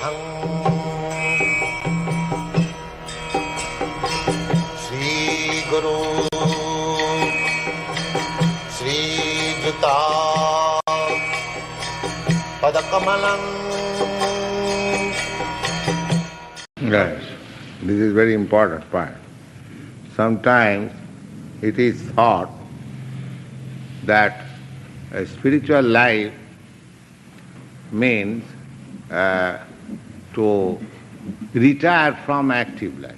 Samadhang Sri Guru Sri Juta Padakamalang. Yes, this is very important point. Sometimes it is thought that a spiritual life means to retire from active life.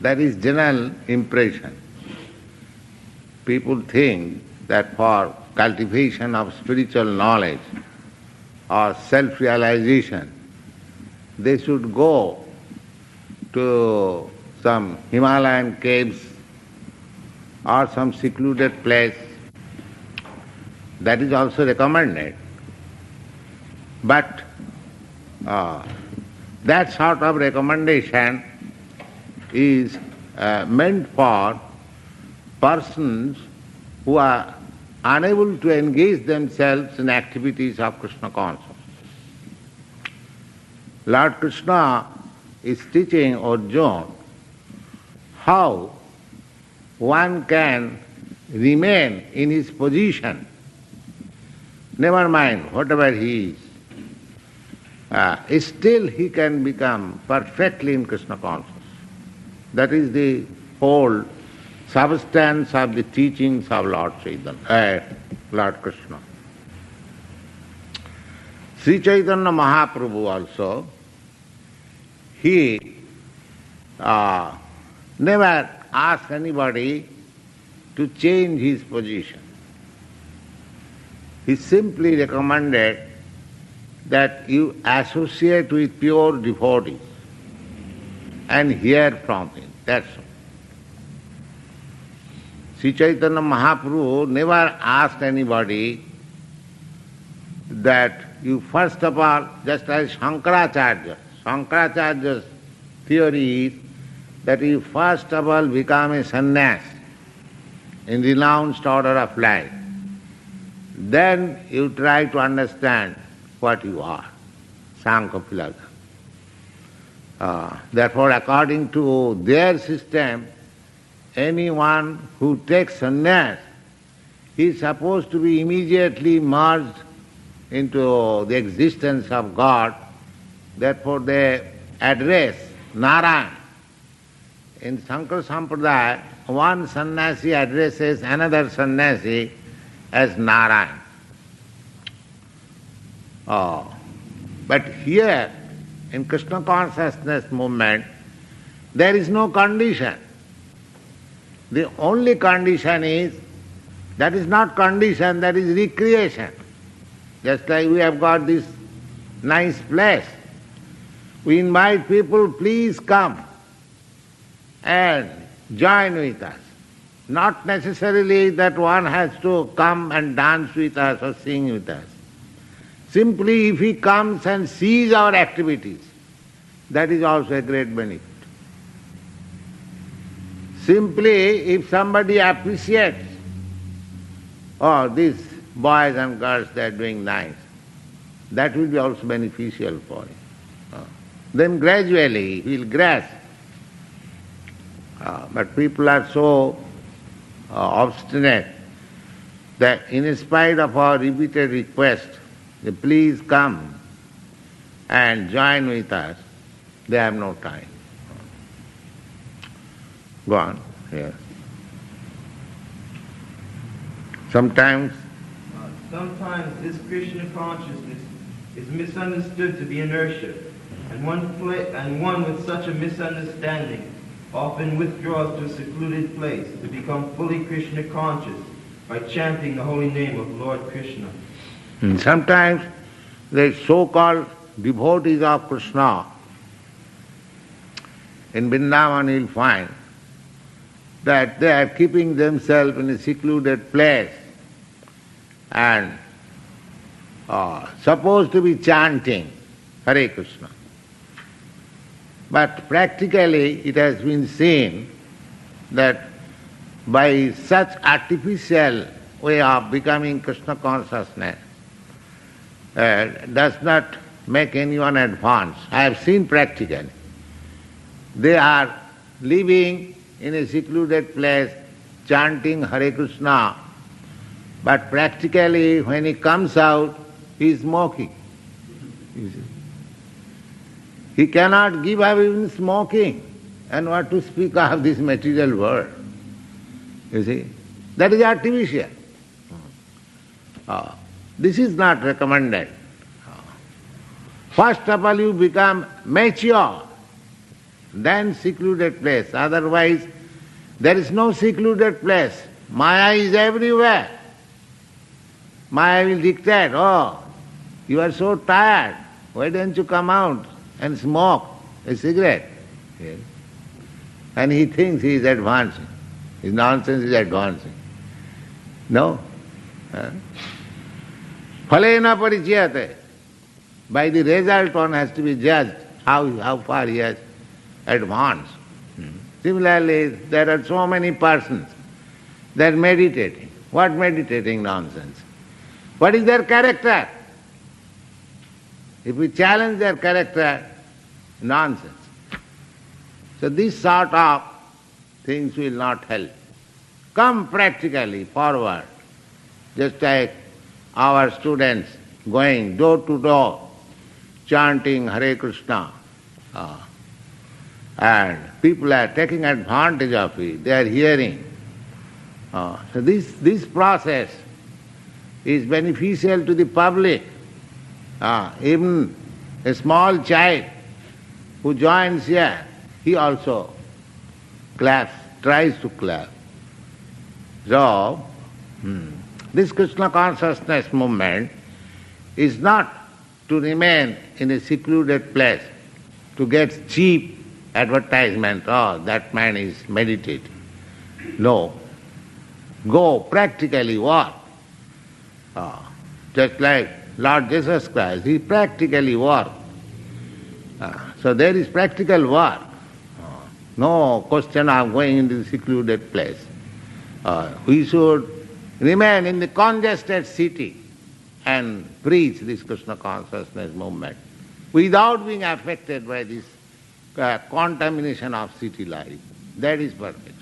That is general impression. People think that for cultivation of spiritual knowledge or self-realization, they should go to some Himalayan caves or some secluded place. That is also recommended. But that sort of recommendation is meant for persons who are unable to engage themselves in activities of Krishna consciousness. Lord Krishna is teaching Arjuna how one can remain in his position, never mind whatever he is, still he can become perfectly in Krishna consciousness. That is the whole substance of the teachings of Lord Krishna. Sri Chaitanya Mahaprabhu also, he never asked anybody to change his position. He simply recommended that you associate with pure devotees and hear from him. That's all. Sri Chaitanya Mahaprabhu never asked anybody that you first of all, just as Shankaracharya's theory is that you first of all become a sannyas in renounced order of life. Then you try to understand what you are, Sankhya philosophy. Therefore, according to their system, anyone who takes sannyas is supposed to be immediately merged into the existence of God. Therefore, they address Narayan. In Sankara Sampradaya, one sannyasi addresses another sannyasi as Narayan. But here, in Krishna consciousness movement, there is no condition. The only condition is, that is not condition, that is recreation. Just like we have got this nice place. We invite people, please come and join with us. Not necessarily that one has to come and dance with us or sing with us. Simply if he comes and sees our activities, that is also a great benefit. Simply if somebody appreciates, oh, these boys and girls, they are doing nice, that will be also beneficial for him. Then gradually he will grasp. But people are so obstinate that in spite of our repeated request, please come and join with us, they have no time. Go on. Yes. Sometimes this Krishna consciousness is misunderstood to be inertia, and one with such a misunderstanding often withdraws to a secluded place to become fully Krishna conscious by chanting the holy name of Lord Krishna. And sometimes the so-called devotees of Krishna in Vrindavan you'll find that they are keeping themselves in a secluded place and supposed to be chanting Hare Krishna. But practically it has been seen that by such artificial way of becoming Krishna consciousness does not make anyone advance. I have seen practically. They are living in a secluded place, chanting Hare Krishna, but practically when he comes out, he is smoking. You see. He cannot give up even smoking, and what to speak of this material world. You see, that is artificial. This is not recommended. First of all, you become mature, then secluded place. Otherwise, there is no secluded place. Maya is everywhere. Maya will dictate, oh, you are so tired, why don't you come out and smoke a cigarette? Yes. And he thinks he is advancing. His nonsense is advancing. No. Phalena parichayate. By the result one has to be judged how far he has advanced. Similarly, there are so many persons, they are meditating. What meditating nonsense? What is their character? If we challenge their character, nonsense. So this sort of things will not help. Come practically forward, just like our students going door to door, chanting Hare Krishna. And people are taking advantage of it, they are hearing. So this process is beneficial to the public. Even a small child who joins here, he also claps, tries to clap. So, this Krishna consciousness movement is not to remain in a secluded place to get cheap advertisement, oh, that man is meditating. No. Go practically work. Just like Lord Jesus Christ, he practically worked. So there is practical work. No question of going into the secluded place. We should remain in the congested city and preach this Krishna consciousness movement without being affected by this contamination of city life. That is perfect.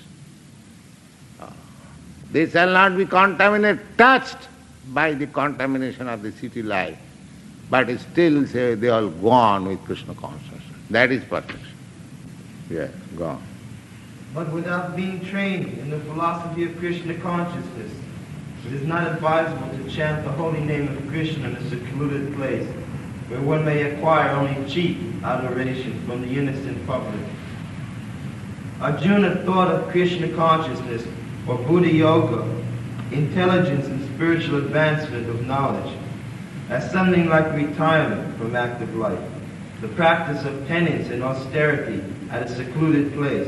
They shall not be contaminated, touched by the contamination of the city life, but still say they all go on with Krishna consciousness. That is perfect. Yeah, go on. But without being trained in the philosophy of Krishna consciousness, it is not advisable to chant the holy name of Krishna in a secluded place, where one may acquire only cheap adoration from the innocent public. Arjuna thought of Krishna consciousness, or Buddha Yoga, intelligence and spiritual advancement of knowledge, as something like retirement from active life, the practice of penance and austerity at a secluded place.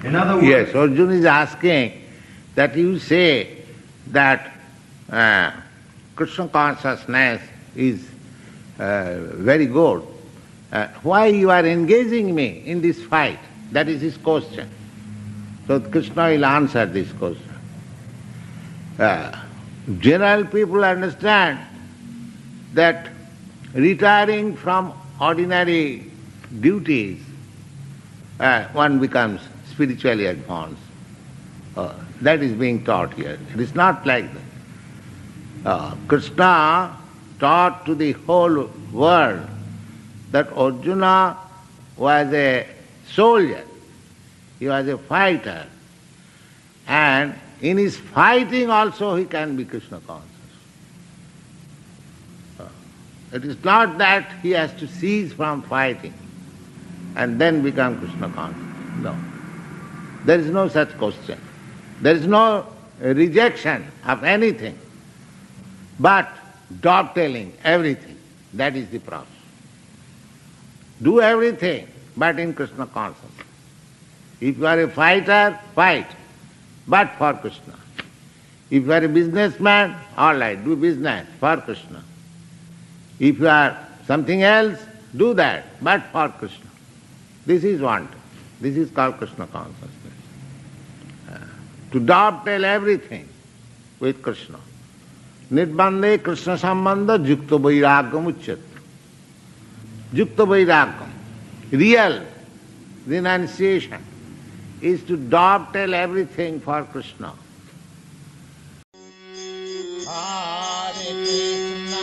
In other words... Yes, Arjuna is asking that you say that Krishna consciousness is very good. Why you are engaging me in this fight? That is his question. So Krishna will answer this question. General people understand that retiring from ordinary duties, one becomes spiritually advanced. That is being taught here. It is not like that. Krishna taught to the whole world that Arjuna was a soldier, he was a fighter, and in his fighting also he can be Krishna conscious. It is not that he has to cease from fighting and then become Krishna conscious. No. There is no such question. There is no rejection of anything, but dovetailing everything. That is the process. Do everything, but in Krishna consciousness. If you are a fighter, fight, but for Krishna. If you are a businessman, all right, do business for Krishna. If you are something else, do that, but for Krishna. This is wanted. This is called Krishna consciousness. To dovetail everything with Krishna. Nirbandhe Krishna sambandha yukta vairagam uchyat. Yukta Vairagam. Real renunciation is to dovetail everything for Krishna. Hare Krishna,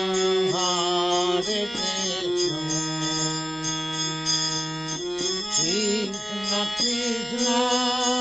Hare Krishna, Krishna Krishna,